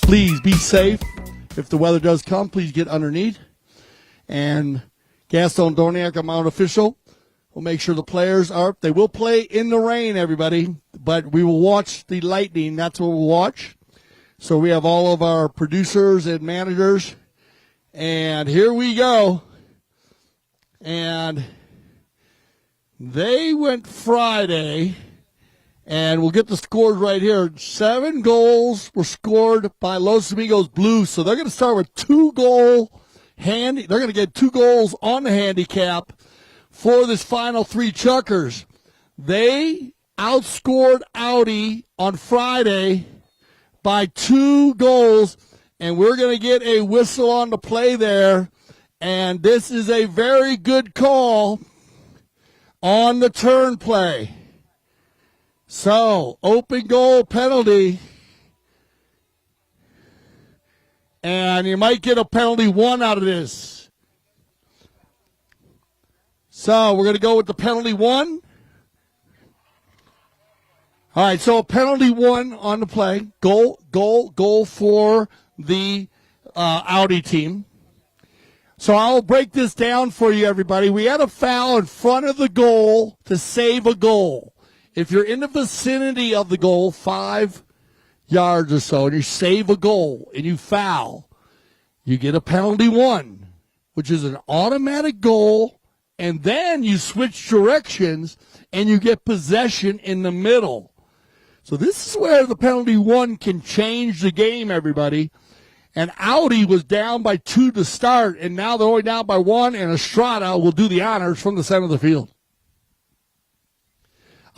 Please be safe. If the weather does come, please get underneath. And Gaston Dorniak, our mounted official, will make sure the players are. They will play in the rain, everybody, but we will watch the lightning. That's what we'll watch. So we have all of our producers and managers. And here we go. And they went Friday. And we'll get the scores right here. 7 goals were scored by Los Amigos Blues. So they're going to start with 2-goal handy. They're going to get 2 goals on the handicap for this final 3 chuckers. They outscored Audi on Friday by 2 goals. And we're going to get a whistle on the play there. And this is a very good call on the turn play. So, open goal penalty. And you might get a penalty 1 out of this. So, we're going to go with the penalty 1. All right, so penalty 1 on the play. Goal for the Audi team. So I'll break this down for you, everybody. We had a foul in front of the goal to save a goal. If you're in the vicinity of the goal, 5 yards or so, and you save a goal and you foul, you get a penalty 1, which is an automatic goal, and then you switch directions and you get possession in the middle. So this is where the penalty 1 can change the game, everybody. And Audi was down by 2 to start, and now they're only down by 1, and Estrada will do the honors from the center of the field.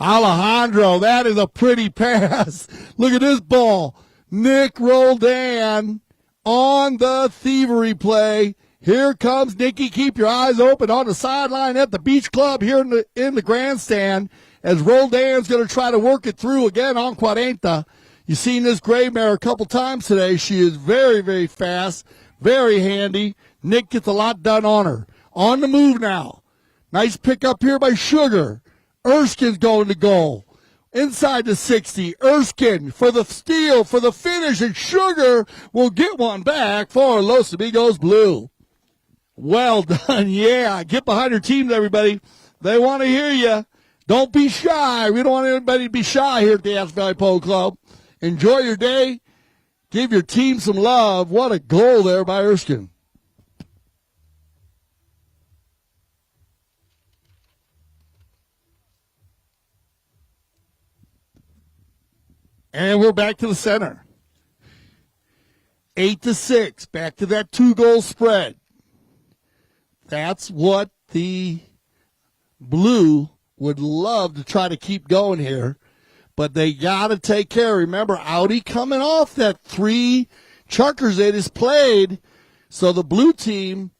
Alejandro, that is a pretty pass. Look at this ball. Nick Roldan on the thievery play. Here comes Nicky. Keep your eyes open on the sideline at the Beach Club here in the grandstand as Roldan's going to try to work it through again on 40. You've seen this gray mare a couple times today. She is very, very fast, very handy. Nick gets a lot done on her. On the move now. Nice pickup here by Sugar. Erskine's going to goal. Inside the 60. Erskine for the steal, for the finish, and Sugar will get one back for Los Amigos Blue. Well done. Yeah, get behind your teams, everybody. They want to hear you. Don't be shy. We don't want anybody to be shy here at the Aspen Valley Polo Club. Enjoy your day. Give your team some love. What a goal there by Erskine. And we're back to the center. 8-6. Back to that 2-goal spread. That's what the Blue would love to try to keep going here. But they got to take care. Remember, Audi coming off that 3 chuckers they just played. So the Blue team,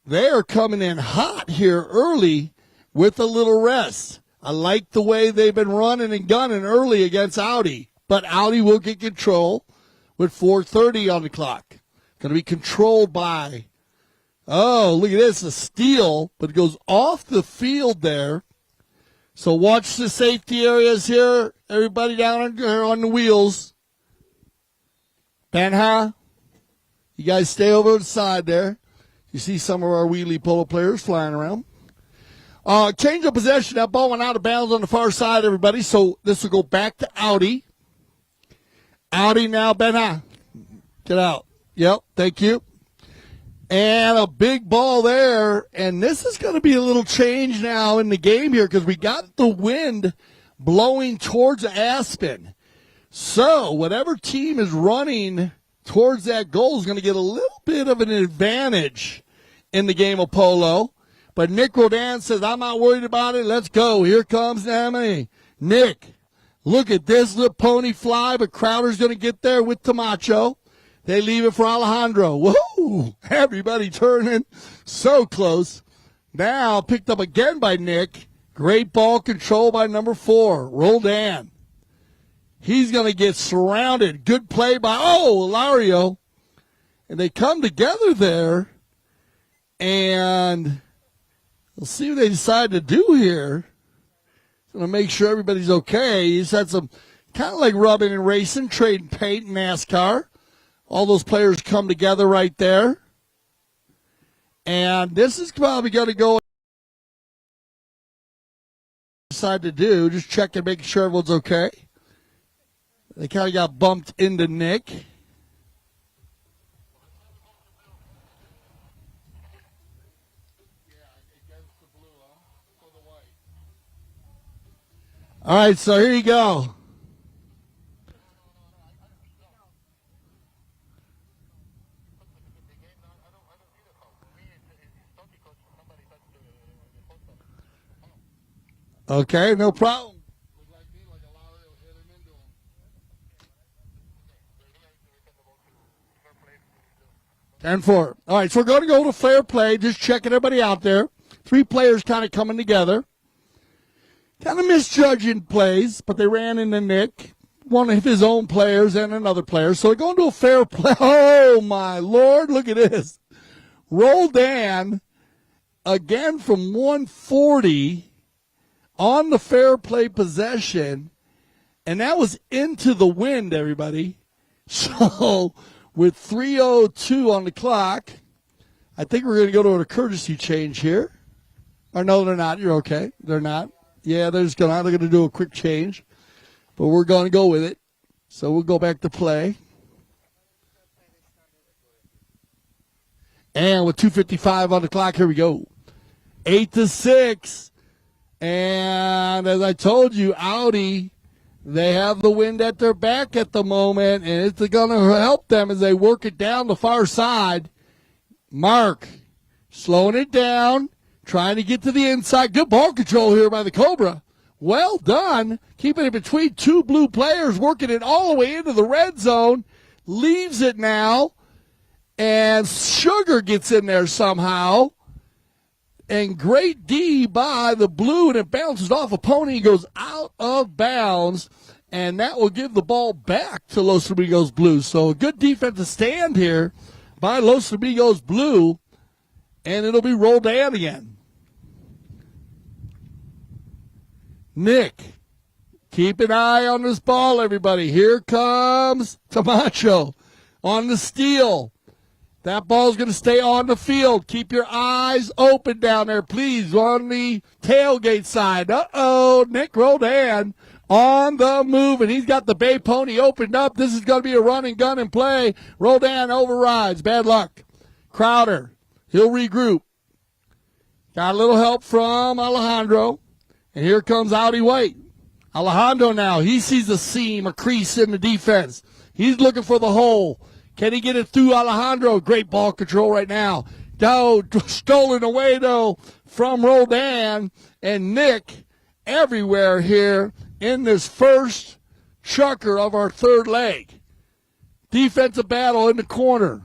they are coming in hot here early with a little rest. I like the way they've been running and gunning early against Audi. But Audi will get control with 4:30 on the clock. Going to be controlled by, oh, look at this, a steal, but it goes off the field there. So watch the safety areas here. Everybody down here on the wheels. Benha, you guys stay over the side there. You see some of our wheelie polo players flying around. Change of possession. That ball went out of bounds on the far side, everybody. So this will go back to Audi. Audi now, Benha. Get out. Yep, thank you. And a big ball there. And this is going to be a little change now in the game here because we got the wind blowing towards Aspen. So whatever team is running towards that goal is going to get a little bit of an advantage in the game of polo. But Nick Rodan says, I'm not worried about it. Let's go. Here comes Emily. Nick, look at this little pony fly, but Crowder's going to get there with Tamacho. They leave it for Alejandro. Whoa! Everybody turning so close. Now picked up again by Nick. Great ball control by number 4, Roldan. He's going to get surrounded. Good play by, Ilario. And they come together there. And we'll see what they decide to do here. Going to make sure everybody's okay. He's had some kind of like rubbing and racing, trading paint in NASCAR. All those players come together right there. And this is probably going to go decide to do. Just check and make sure everyone's okay. They kind of got bumped into Nick. All right, so here you go. Okay, no problem. 10-4. All right, so we're going to go to fair play, just checking everybody out there. 3 players kind of coming together. Kind of misjudging plays, but they ran into Nick, one of his own players and another player. So they're going to a fair play. Oh, my Lord, look at this. Roldan, again from 140 on the fair play possession, and that was into the wind, everybody. So with 3:02 on the clock, I think we're going to go to a courtesy change here. Or no, they're not. You're okay. They're not. Yeah, they're going to do a quick change, but we're going to go with it. So we'll go back to play. And with 2:55 on the clock, here we go. 8-6. And as I told you, Audi, they have the wind at their back at the moment, and it's going to help them as they work it down the far side. Mark, slowing it down, trying to get to the inside. Good ball control here by the Cobra. Well done. Keeping it between 2 blue players, working it all the way into the red zone. Leaves it now, and Sugar gets in there somehow. And great D by the blue, and it bounces off a pony, goes out of bounds, and that will give the ball back to Los Amigos Blue. So a good defensive stand here by Los Amigos Blue, and it'll be Roldan again. Nick, keep an eye on this ball, everybody. Here comes Tamacho on the steal. That ball's going to stay on the field. Keep your eyes open down there, please, on the tailgate side. Uh-oh, Nick Roldan on the move, and he's got the Bay Pony opened up. This is going to be a run and gun and play. Roldan overrides. Bad luck. Crowder, he'll regroup. Got a little help from Alejandro, and here comes Audi White. Alejandro now, he sees a seam, a crease in the defense. He's looking for the hole. Can he get it through Alejandro? Great ball control right now. Stolen away, though, from Roldan. And Nick everywhere here in this first chucker of our third leg. Defensive battle in the corner.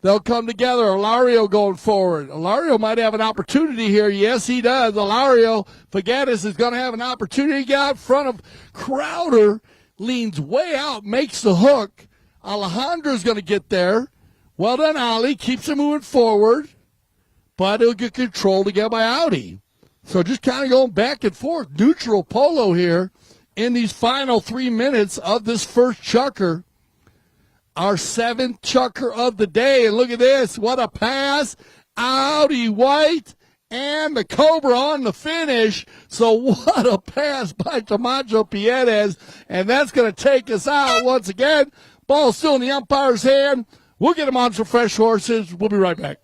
They'll come together. Ilario going forward. Ilario might have an opportunity here. Yes, he does. Ilario Fagatis is going to have an opportunity. Get out in front of Crowder. Leans way out, makes the hook. Alejandro's going to get there. Well done, Ali. Keeps him moving forward. But it'll get controlled again by Audi. So just kind of going back and forth. Neutral Polo here in these final 3 minutes of this first chukker. Our 7th chukker of the day. And look at this. What a pass. Audi White and the Cobra on the finish. So what a pass by Tamacho Piedez. And that's going to take us out once again. Ball still in the umpire's hand. We'll get him on some fresh horses. We'll be right back.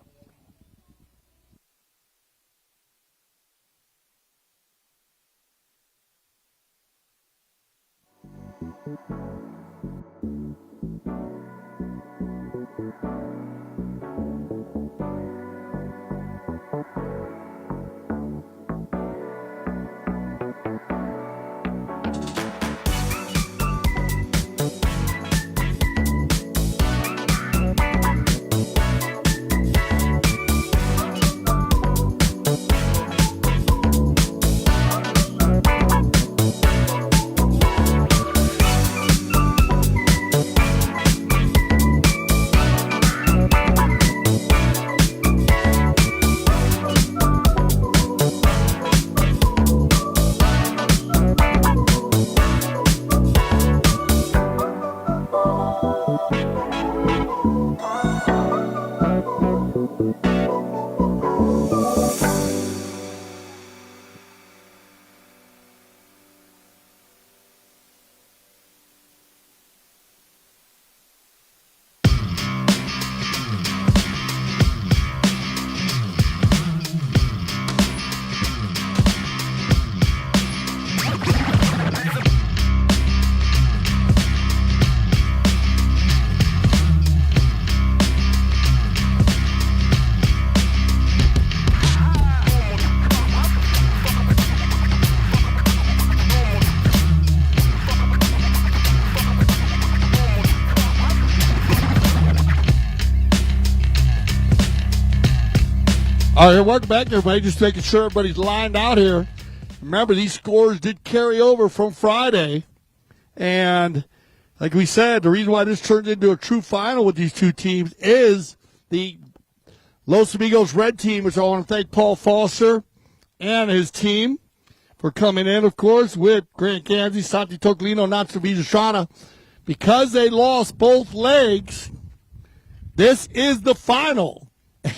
All right, welcome back, everybody. Just making sure everybody's lined out here. Remember, these scores did carry over from Friday. And like we said, the reason why this turned into a true final with these two teams is the Los Amigos Red Team, which I want to thank Paul Foster and his team for coming in, of course, with Grant Gansey, Santi Toclino, Nacho Estrada. Because they lost both legs, this is the final.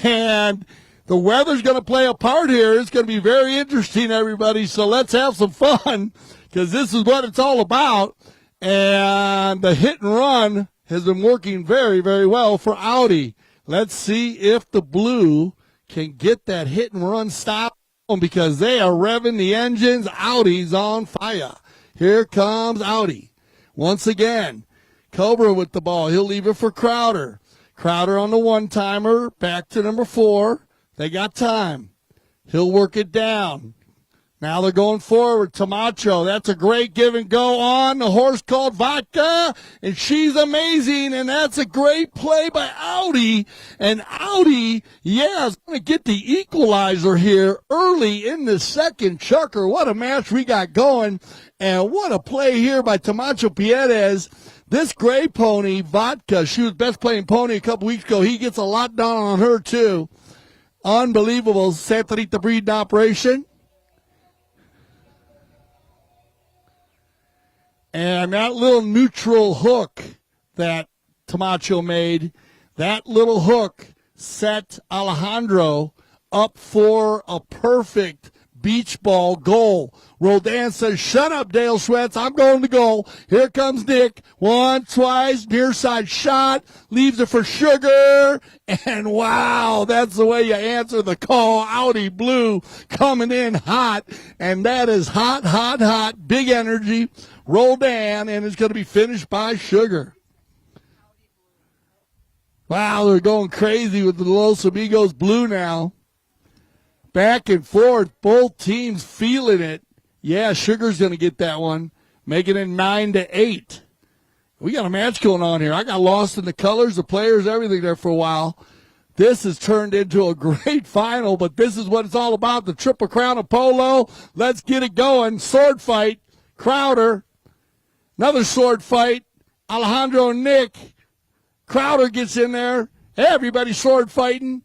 And the weather's going to play a part here. It's going to be very interesting, everybody. So let's have some fun because this is what it's all about. And the hit and run has been working very, very well for Audi. Let's see if the blue can get that hit and run stop because they are revving the engines. Audi's on fire. Here comes Audi. Once again, Cobra with the ball. He'll leave it for Crowder. Crowder on the one-timer. Back to number 4. They got time. He'll work it down. Now they're going forward. Tamacho, that's a great give and go on the horse called Vodka, and she's amazing, and that's a great play by Audi. And Audi, is going to get the equalizer here early in the second chucker. What a match we got going, and what a play here by Tamacho Pierez. This gray pony, Vodka, she was best playing pony a couple weeks ago. He gets a lot done on her, too. Unbelievable Santa Rita breeding operation. And that little neutral hook that Tamacho made, that little hook set Alejandro up for a perfect beach ball goal. Roldan says, shut up, Dale Schwetz. I'm going to goal. Here comes Nick. 1, twice, near side shot. Leaves it for Sugar. And wow, that's the way you answer the call. Audi Blue coming in hot. And that is hot, hot, hot. Big energy. Roldan, and it's going to be finished by Sugar. Wow, they're going crazy with the Los Amigos Blue now. Back and forth, both teams feeling it. Yeah, Sugar's going to get that one, making it 9-8. We got a match going on here. I got lost in the colors, the players, everything there for a while. This has turned into a great final, but this is what it's all about, the Triple Crown of Polo. Let's get it going. Sword fight, Crowder. Another sword fight, Alejandro and Nick. Crowder gets in there. Everybody sword fighting.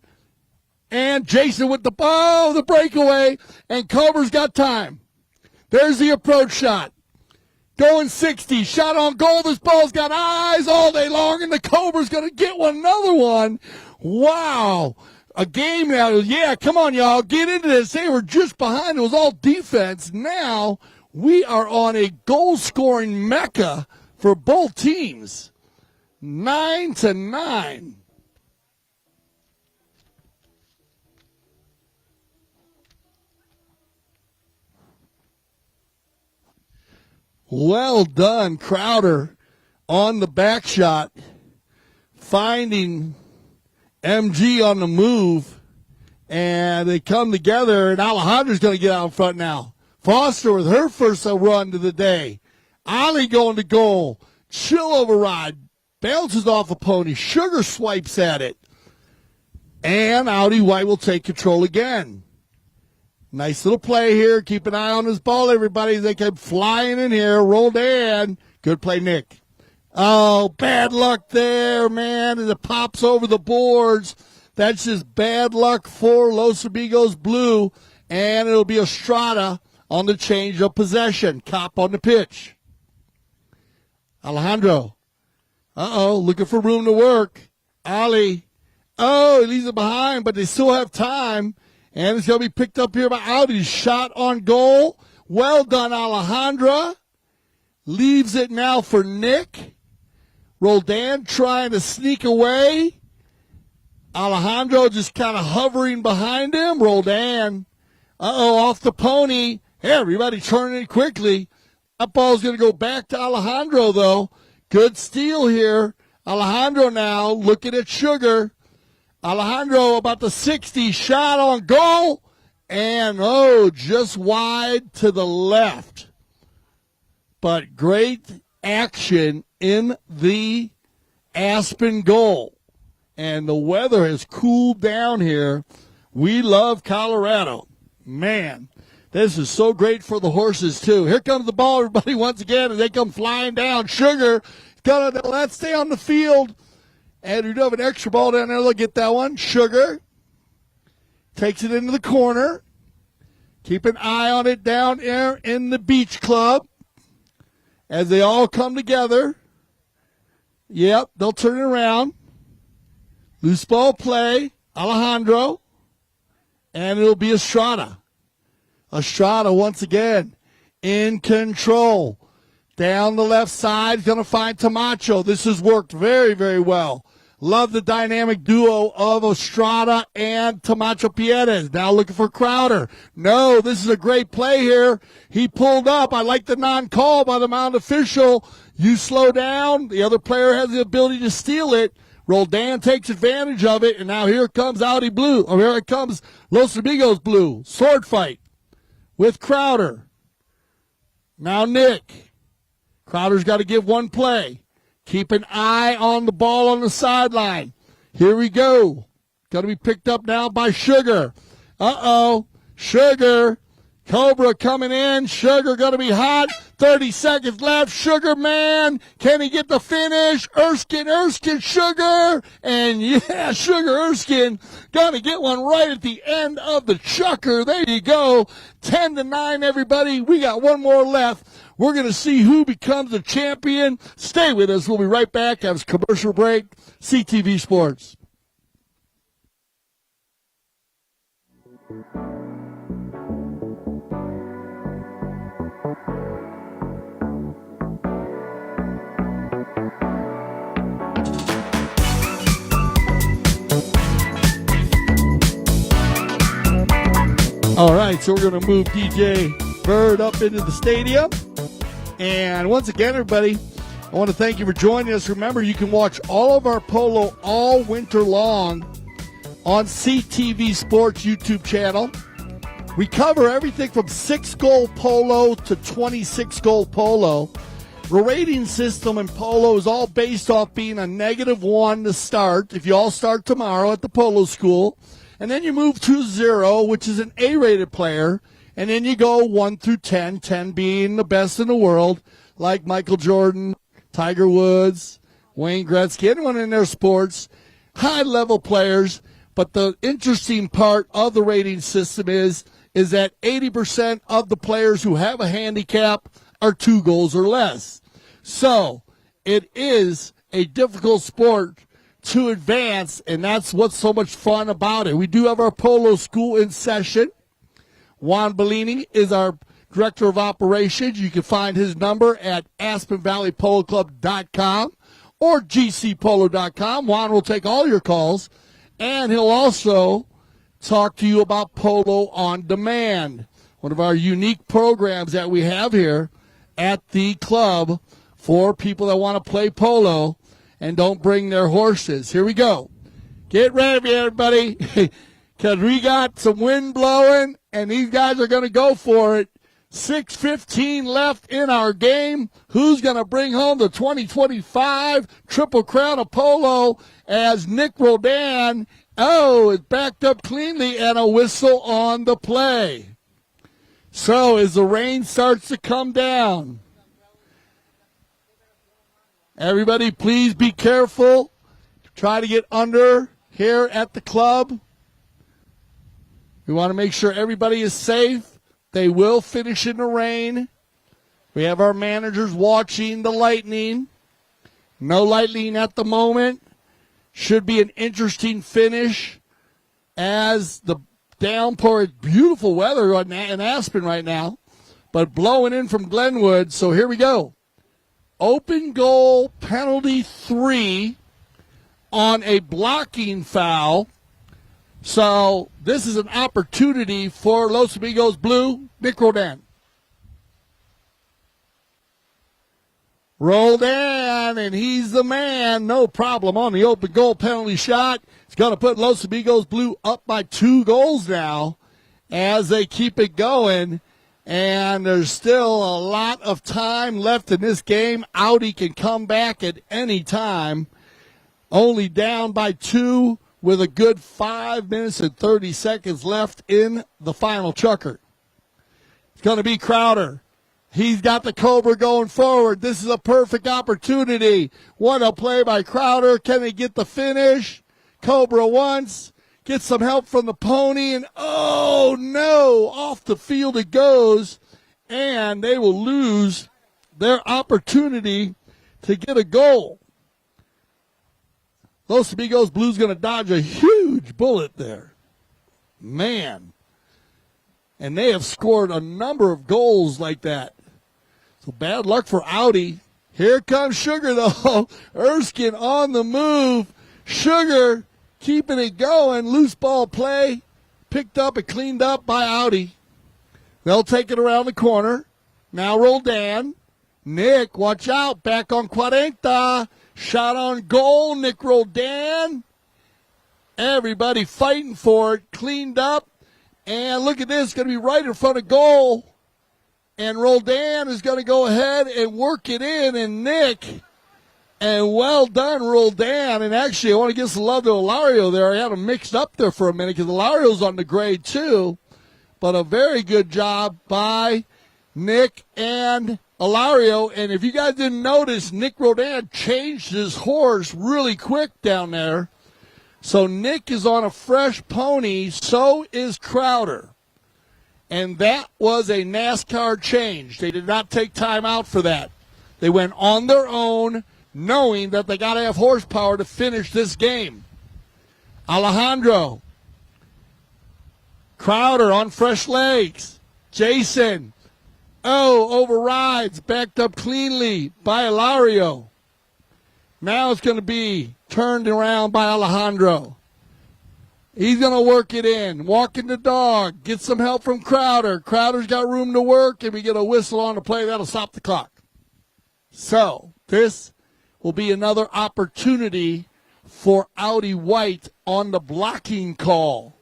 And Jason with the ball, the breakaway, and Cobra's got time. There's the approach shot. Going 60, shot on goal. This ball's got eyes all day long, and the Cobra's going to get another one. Wow. A game now. Yeah, come on, y'all. Get into this. They were just behind. It was all defense. Now we are on a goal-scoring mecca for both teams. 9-9. Well done, Crowder, on the back shot, finding MG on the move, and they come together, and Alejandro's going to get out in front now. Foster with her first run to the day. Ali going to goal. Chill override. Bounces off a pony. Sugar swipes at it. And Audi White will take control again. Nice little play here. Keep an eye on this ball, everybody. They kept flying in here. Rolled in. Good play, Nick. Oh, bad luck there, man. As it pops over the boards. That's just bad luck for Los Amigos Blue. And it'll be Estrada on the change of possession. Cop on the pitch. Alejandro. Looking for room to work. Ali. Oh, he leaves it behind, but they still have time. And it's going to be picked up here by Audi. Shot on goal. Well done, Alejandra. Leaves it now for Nick. Roldan trying to sneak away. Alejandro just kind of hovering behind him. Roldan. Off the pony. Hey, everybody turning it quickly. That ball's going to go back to Alejandro, though. Good steal here. Alejandro now looking at Sugar. Alejandro about the 60, shot on goal, and just wide to the left. But great action in the Aspen goal. And the weather has cooled down here. We love Colorado. Man, this is so great for the horses, too. Here comes the ball, everybody, once again, and they come flying down. Sugar, gonna let that stay on the field. And we do have an extra ball down there. Look, get that one. Sugar takes it into the corner. Keep an eye on it down there in the beach club as they all come together. Yep, they'll turn it around. Loose ball play, Alejandro, and it'll be Estrada. Estrada once again in control. Down the left side, going to find Tamacho. This has worked very, very well. Love the dynamic duo of Estrada and Tamacho Pierez. Now looking for Crowder. No, this is a great play here. He pulled up. I like the non-call by the mound official. You slow down. The other player has the ability to steal it. Roldan takes advantage of it, and now here comes Audi Blue. Or here it comes Los Amigos Blue. Sword fight with Crowder. Now Nick. Crowder's got to give one play. Keep an eye on the ball on the sideline. Here we go. Got to be picked up now by Sugar. Uh-oh. Sugar. Cobra coming in. Sugar going to be hot. 30 seconds left. Sugar man. Can he get the finish? Erskine, Sugar. And yeah, Sugar Erskine going to get one right at the end of the chucker. There you go. 10-9, everybody. We got one more left. We're going to see who becomes the champion. Stay with us. We'll be right back after commercial break. CTV Sports. All right, so we're going to move DJ Bird up into the stadium. And once again, everybody, I want to thank you for joining us. Remember, you can watch all of our polo all winter long on CTV Sports YouTube channel. We cover everything from 6-goal polo to 26-goal polo. The rating system in polo is all based off being a -1 to start, if you all start tomorrow at the polo school. And then you move to 0, which is an A-rated player. And then you go 1 through 10, 10 being the best in the world, like Michael Jordan, Tiger Woods, Wayne Gretzky, anyone in their sports, high-level players. But the interesting part of the rating system is that 80% of the players who have a handicap are 2 goals or less. So it is a difficult sport to advance, and that's what's so much fun about it. We do have our polo school in session. Juan Bellini is our director of operations. You can find his number at AspenValleyPoloClub.com or GCPolo.com. Juan will take all your calls, and he'll also talk to you about Polo on Demand, one of our unique programs that we have here at the club for people that want to play polo and don't bring their horses. Here we go. Get ready, everybody, because we got some wind blowing, and these guys are going to go for it. 6:15 left in our game. Who's going to bring home the 2025 Triple Crown of Polo as Nick Roldan, is backed up cleanly, and a whistle on the play. So as the rain starts to come down, everybody please be careful. Try to get under here at the club. We want to make sure everybody is safe. They will finish in the rain. We have our managers watching the lightning. No lightning at the moment. Should be an interesting finish as the downpour. It's beautiful weather in Aspen right now, but blowing in from Glenwood. So here we go. Open goal, penalty 3 on a blocking foul. So this is an opportunity for Los Amigos Blue. Nick Roldan. Roldan, and he's the man. No problem on the open goal penalty shot. It's going to put Los Amigos Blue up by 2 goals now as they keep it going. And there's still a lot of time left in this game. Audi can come back at any time. Only down by 2. with a good 5 minutes and 30 seconds left in the final chukker. It's going to be Crowder. He's got the Cobra going forward. This is a perfect opportunity. What a play by Crowder. Can they get the finish? Cobra once. Get some help from the pony. And, oh, no. Off the field it goes. And they will lose their opportunity to get a goal. Los Amigos Blue's going to dodge a huge bullet there. Man. And they have scored a number of goals like that. So bad luck for Audi. Here comes Sugar, though. Erskine on the move. Sugar keeping it going. Loose ball play. Picked up and cleaned up by Audi. They'll take it around the corner. Now Roldan. Nick, watch out. Back on 40. Shot on goal. Nick Roldan. Everybody fighting for it. Cleaned up. And look at this. It's going to be right in front of goal. And Roldan is going to go ahead and work it in. And Nick, and well done, Roldan. And actually, I want to give some love to Ilario there. I had him mixed up there for a minute because Ilario's on the grade too. But a very good job by Nick and Ilario. And if you guys didn't notice, Nick Roldan changed his horse really quick down there. So Nick is on a fresh pony. So is Crowder. And that was a NASCAR change. They did not take time out for that. They went on their own, knowing that they got to have horsepower to finish this game. Alejandro. Crowder on fresh legs. Jason. Oh, overrides. Backed up cleanly by Ilario. Now it's going to be turned around by Alejandro. He's going to work it in. Walking the dog. Get some help from Crowder. Crowder's got room to work, and we get a whistle on the play. That'll stop the clock. So this will be another opportunity for Audi White on the blocking call.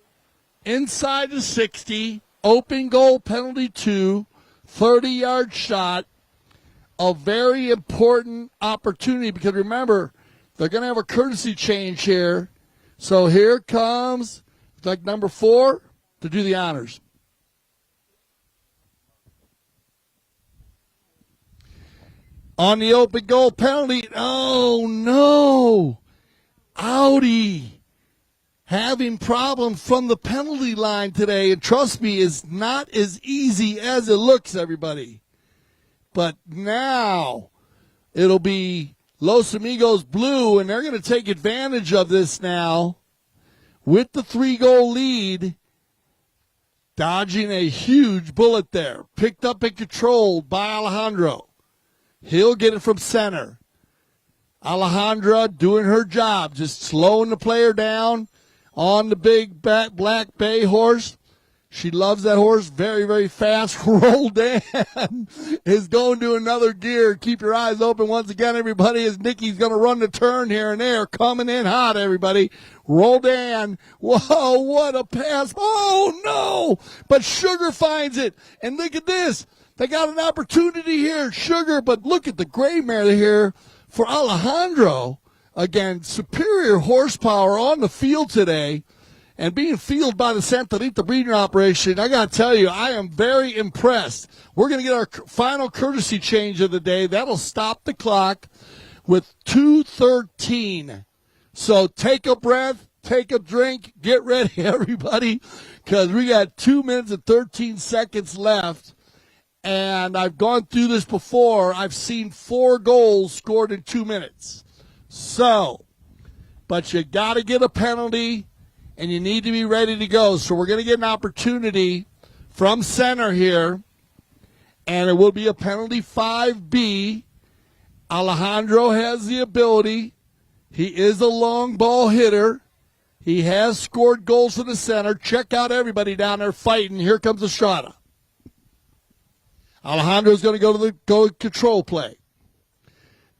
Inside the 60, open goal penalty 2, 30-yard shot. A very important opportunity because remember, they're going to have a courtesy change here. So here comes, like number 4, to do the honors. On the open goal penalty, oh no, Audi having problems from the penalty line today. And trust me, it's not as easy as it looks, everybody. But now it'll be Los Amigos Blue, and they're going to take advantage of this now with the 3-goal lead, dodging a huge bullet there. Picked up and controlled by Alejandro. He'll get it from center. Alejandra doing her job, just slowing the player down on the big black bay horse. She loves that horse, very, very fast. Roldan is going to another gear. Keep your eyes open once again, everybody, as Nicky's going to run the turn here and there. Coming in hot, everybody. Roldan. Whoa, what a pass. Oh, no. But Sugar finds it. And look at this. They got an opportunity here, Sugar. But look at the gray mare here for Alejandro. Again, superior horsepower on the field today. And being fielded by the Santa Rita breeding operation, I got to tell you, I am very impressed. We're going to get our final courtesy change of the day. That'll stop the clock with 2:13. So take a breath, take a drink, get ready, everybody, because we got 2 minutes and 13 seconds left. And I've gone through this before. I've seen 4 goals scored in 2 minutes. So, but you got to get a penalty. And you need to be ready to go. So we're going to get an opportunity from center here. And it will be a penalty 5B. Alejandro has the ability. He is a long ball hitter. He has scored goals from the center. Check out everybody down there fighting. Here comes Estrada. Alejandro's going to go to the control play.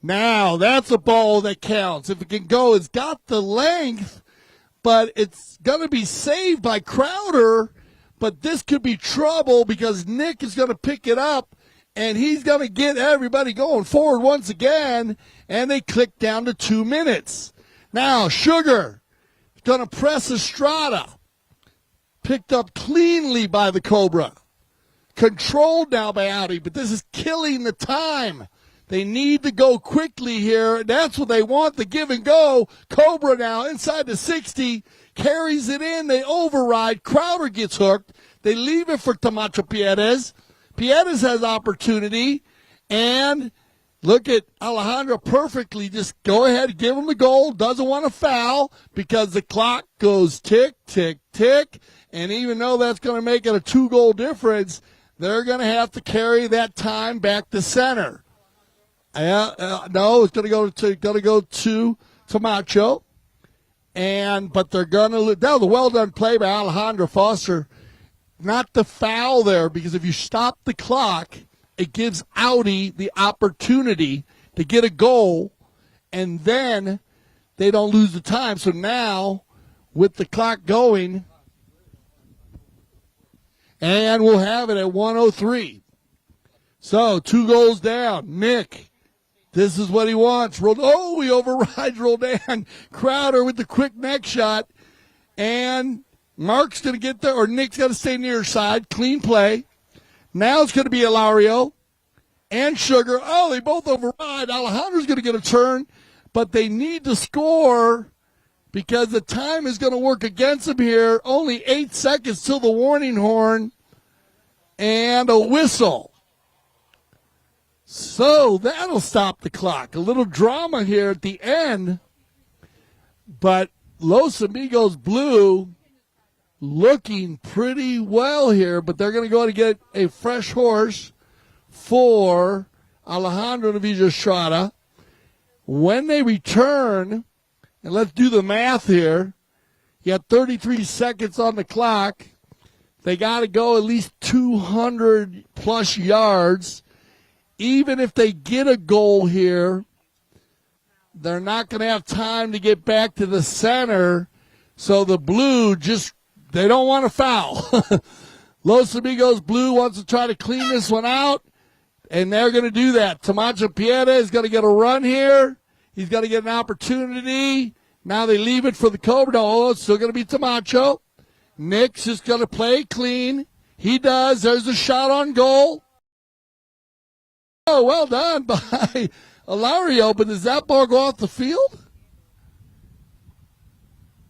Now, that's a ball that counts. If it can go, it's got the length. But it's going to be saved by Crowder. But this could be trouble because Nick is going to pick it up. And he's going to get everybody going forward once again. And they click down to 2 minutes. Now, Sugar Going to press Estrada. Picked up cleanly by the Cobra. Controlled now by Audi, but this is killing the time. They need to go quickly here. That's what they want, the give and go. Cobra now inside the 60. Carries it in. They override. Crowder gets hooked. They leave it for Camacho Pierres. Pierres has opportunity. And look at Alejandro perfectly. Just go ahead, give him the goal. Doesn't want to foul because the clock goes tick, tick, tick. And even though that's going to make it a 2-goal difference, they're going to have to carry that time back to center. No, it's going to go to Camacho. But they're going to. That was a well done play by Alejandro Foster. Not the foul there, because if you stop the clock, it gives Audi the opportunity to get a goal, and then they don't lose the time. So now, with the clock going, and we'll have it at 1:03. So 2 goals down. Nick, this is what he wants. He overrides Roldan. Crowder with the quick neck shot. And Mark's going to get there, or Nick's got to stay near side. Clean play. Now it's going to be Ilario and Sugar. Oh, they both override. Alejandro's going to get a turn, but they need to score because the time is going to work against them here. Only 8 seconds till the warning horn and a whistle. So that'll stop the clock. A little drama here at the end, but Los Amigos Blue looking pretty well here, but they're going to go to get a fresh horse for Alejandro Estrada. When they return, and let's do the math here, you got 33 seconds on the clock. They got to go at least 200-plus yards. Even if they get a goal here, they're not going to have time to get back to the center. So the Blue they don't want to foul. Los Amigos Blue wants to try to clean this one out, and they're going to do that. Camacho Pieta is going to get a run here. He's going to get an opportunity. Now they leave it for the Cobra. No, it's still going to be Camacho. Nick's just going to play clean. He does. There's a shot on goal. Oh, well done by Ilario, but does that ball go off the field?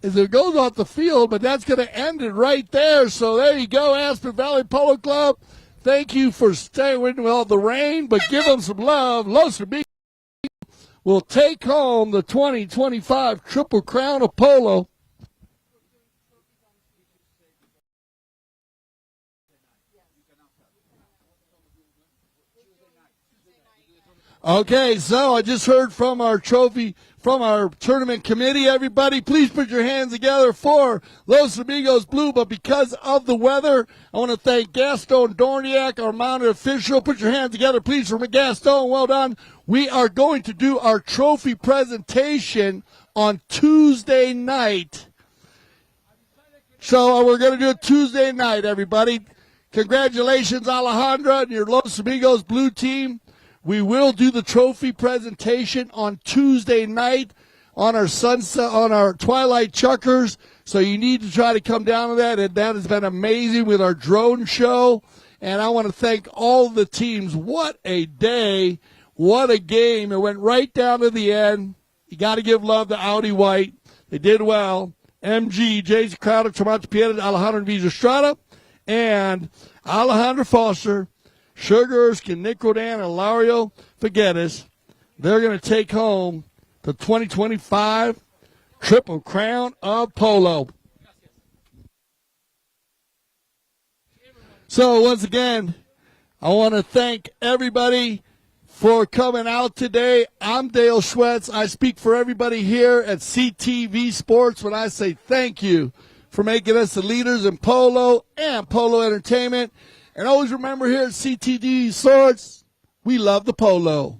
As it goes off the field, but that's going to end it right there. So there you go, Aspen Valley Polo Club. Thank you for staying with all the rain, but give them some love. Los Amigos will take home the 2025 Triple Crown of Polo. Okay, so I just heard from our tournament committee. Everybody, please put your hands together for Los Amigos Blue. But because of the weather, I want to thank Gaston Dorniak, our mounted official. Put your hands together, please, for Gaston. Well done. We are going to do our trophy presentation on Tuesday night. So we're going to do it Tuesday night, everybody. Congratulations, Alejandra, and your Los Amigos Blue team. We will do the trophy presentation on Tuesday night on our sunset, on our Twilight Chuckers. So you need to try to come down to that. And that has been amazing with our drone show. And I want to thank all the teams. What a day. What a game. It went right down to the end. You got to give love to Audi White. They did well. MG, Jason Crowder, Camacho Pieta, Alejandro Estrada, and Alejandro Foster. Sugar Erskine, Nick Rodan, and Ilario Figueres. They're going to take home the 2025 Triple Crown of Polo. So once again, I want to thank everybody for coming out today. I'm Dale Schwetz. I speak for everybody here at CTV Sports when I say thank you for making us the leaders in polo and polo entertainment. And always remember here at CTD Sports, we love the polo.